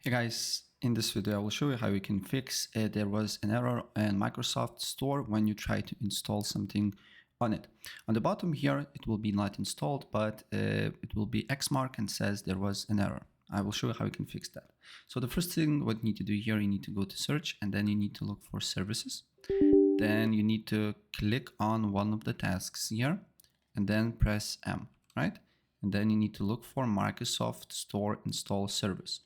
Hey guys, in this video I will show you how you can fix there was an error in Microsoft Store when you try to install something on it. On the bottom here it will be not installed, but it will be X mark and says there was an error. I will show you how you can fix that. So the first thing what you need to do here, you need to go to search and then you need to look for services. Then you need to click on one of the tasks here and then press M, right? And then you need to look for Microsoft Store install service.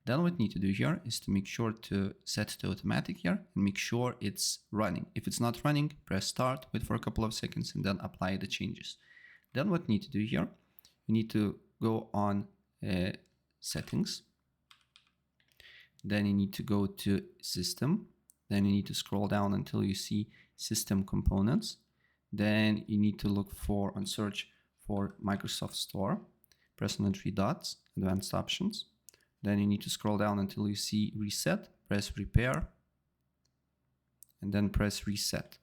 Then what you need to do here is to make sure to set to automatic here and make sure it's running. If it's not running, press start, wait for a couple of seconds and then apply the changes. Then what you need to do here, you need to go on settings. Then you need to go to system. Then you need to scroll down until you see system components. Then you need to look for and search for Microsoft Store. Press on the three dots, advanced options. Then you need to scroll down until you see reset, press repair, and then press reset.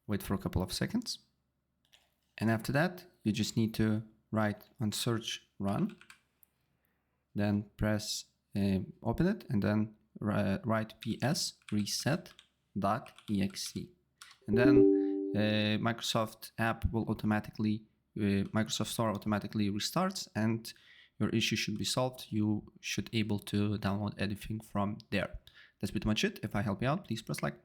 Wait for a couple of seconds. And after that, you just need to write on search run, then press open it, and then write ps reset.exe. And then Microsoft app will automatically, Microsoft Store automatically restarts and your issue should be solved. You should able to download anything from there. That's pretty much it. If I help you out, please press like.